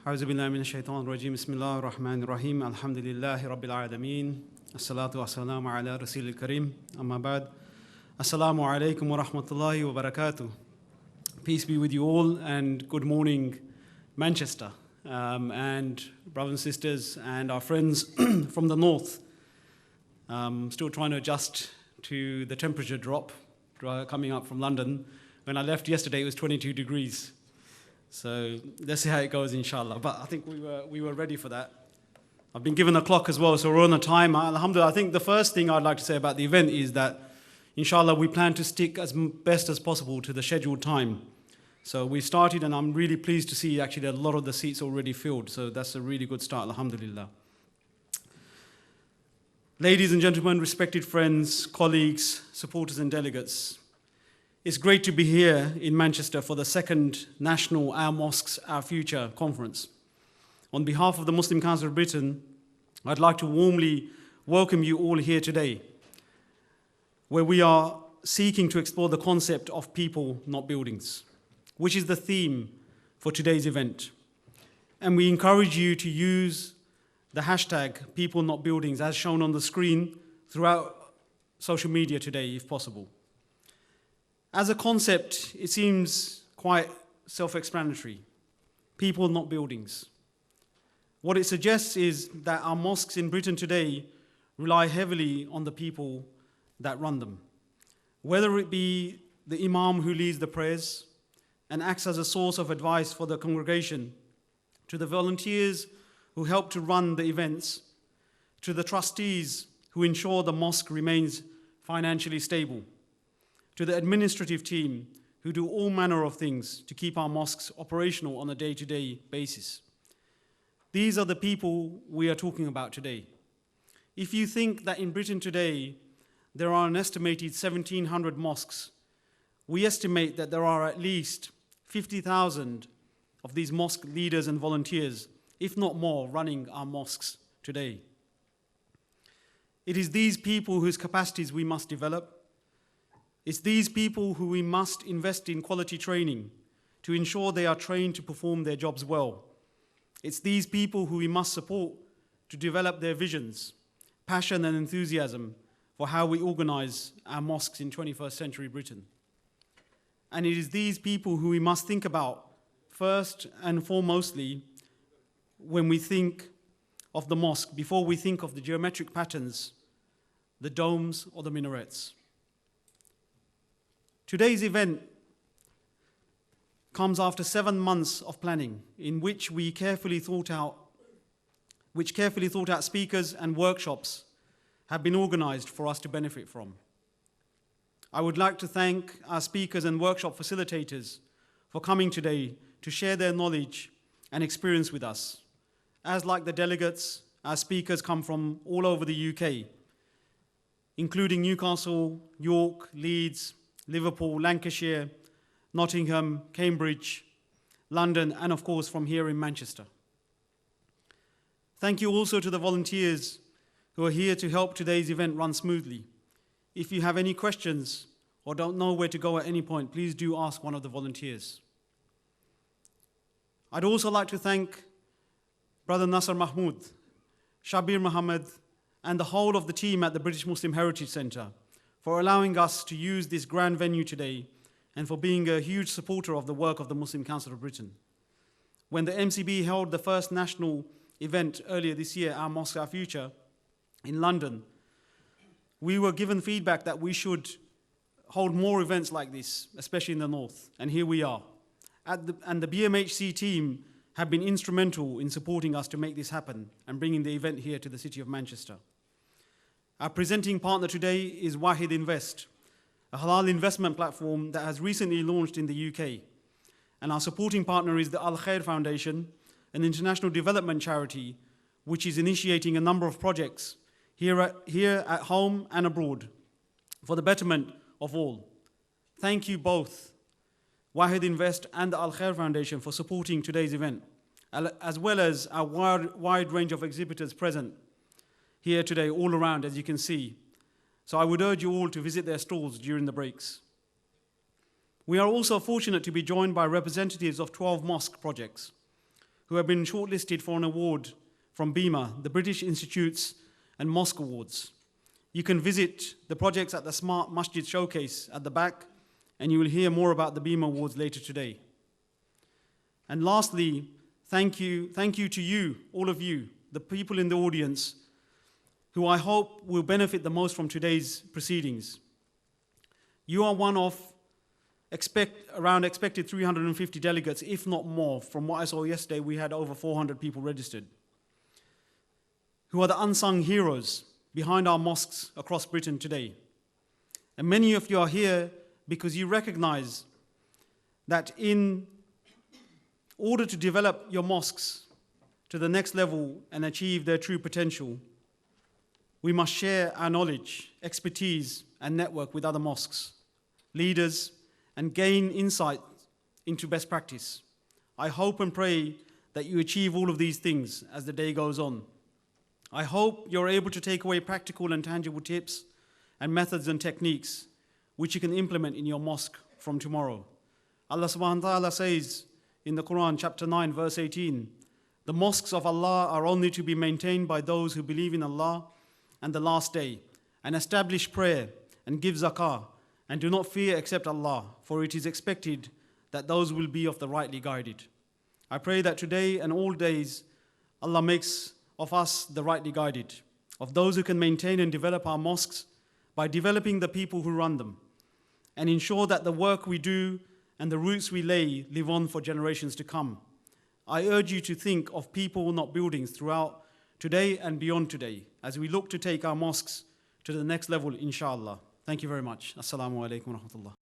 أعوذ بالله من الشيطان الرجيم بسم الله الرحمن الرحيم الحمد لله رب العالمين الصلاة والسلام على رسول الكريم أما بعد السلام عليكم ورحمة الله وبركاته. Peace be with you all and good morning Manchester and brothers and sisters and our friends from the north. Still trying to adjust to the temperature drop coming up from London. When I left yesterday it was 22 degrees. So let's see how it goes, inshallah. But I think we were ready for that. I've been given a clock as well, so we're on a time. Alhamdulillah, I think the first thing I'd like to say about the event is that, inshallah, we plan to stick as best as possible to the scheduled time. So we started, and I'm really pleased to see actually a lot of the seats already filled. So that's a really good start, alhamdulillah. Ladies and gentlemen, respected friends, colleagues, supporters and delegates, it's great to be here in Manchester for the second National Our Mosques, Our Future conference. On behalf of the Muslim Council of Britain, I'd like to warmly welcome you all here today, where we are seeking to explore the concept of people, not buildings, which is the theme for today's event. And we encourage you to use the hashtag people, not buildings, as shown on the screen throughout social media today, if possible. As a concept, it seems quite self-explanatory. People, not buildings. What it suggests is that our mosques in Britain today rely heavily on the people that run them. Whether it be the imam who leads the prayers and acts as a source of advice for the congregation, to the volunteers who help to run the events, to the trustees who ensure the mosque remains financially stable, to the administrative team who do all manner of things to keep our mosques operational on a day-to-day basis. These are the people we are talking about today. If you think that in Britain today there are an estimated 1,700 mosques, we estimate that there are at least 50,000 of these mosque leaders and volunteers, if not more, running our mosques today. It is these people whose capacities we must develop. It's these people who we must invest in quality training to ensure they are trained to perform their jobs well. It's these people who we must support to develop their visions, passion and enthusiasm for how we organize our mosques in 21st century Britain. And it is these people who we must think about first and foremostly when we think of the mosque, before we think of the geometric patterns, the domes or the minarets. Today's event comes after 7 months of planning in which carefully thought out speakers and workshops have been organized for us to benefit from. I would like to thank our speakers and workshop facilitators for coming today to share their knowledge and experience with us. As like the delegates, our speakers come from all over the UK, including Newcastle, York, Leeds, Liverpool, Lancashire, Nottingham, Cambridge, London, and of course from here in Manchester. Thank you also to the volunteers who are here to help today's event run smoothly. If you have any questions or don't know where to go at any point, please do ask one of the volunteers. I'd also like to thank Brother Nasser Mahmood, Shabir Mohammed, and the whole of the team at the British Muslim Heritage Centre for allowing us to use this grand venue today and for being a huge supporter of the work of the Muslim Council of Britain. When the MCB held the first national event earlier this year, Our Mosque, Our Future, in London, we were given feedback that we should hold more events like this, especially in the north, and here we are. And the BMHC team have been instrumental in supporting us to make this happen and bringing the event here to the city of Manchester. Our presenting partner today is Wahid Invest, a halal investment platform that has recently launched in the UK. And our supporting partner is the Al Khair Foundation, an international development charity which is initiating a number of projects here at home and abroad for the betterment of all. Thank you both, Wahid Invest and the Al Khair Foundation, for supporting today's event, as well as our wide range of exhibitors present here today all around, as you can see. So I would urge you all to visit their stalls during the breaks. We are also fortunate to be joined by representatives of 12 mosque projects who have been shortlisted for an award from BIMA, the British Institutes and Mosque Awards. You can visit the projects at the Smart Masjid Showcase at the back, and you will hear more about the BIMA Awards later today. And lastly, thank you to you, all of you, the people in the audience, who I hope will benefit the most from today's proceedings. You are one of around expected 350 delegates, if not more. From what I saw yesterday, we had over 400 people registered, who are the unsung heroes behind our mosques across Britain today. And many of you are here because you recognize that in order to develop your mosques to the next level and achieve their true potential, we must share our knowledge, expertise, and network with other mosques, leaders, and gain insight into best practice. I hope and pray that you achieve all of these things as the day goes on. I hope you're able to take away practical and tangible tips and methods and techniques which you can implement in your mosque from tomorrow. Allah subhanahu wa ta'ala says in the Quran, chapter 9, verse 18, "The mosques of Allah are only to be maintained by those who believe in Allah and the last day, and establish prayer and give zakah, and do not fear except Allah, for it is expected that those will be of the rightly guided." I pray that today and all days, Allah makes of us the rightly guided, of those who can maintain and develop our mosques by developing the people who run them, and ensure that the work we do and the roots we lay live on for generations to come. I urge you to think of people, not buildings, throughout today and beyond today, as we look to take our mosques to the next level, inshallah. Thank you very much. Assalamu alaikum wa rahmatullah.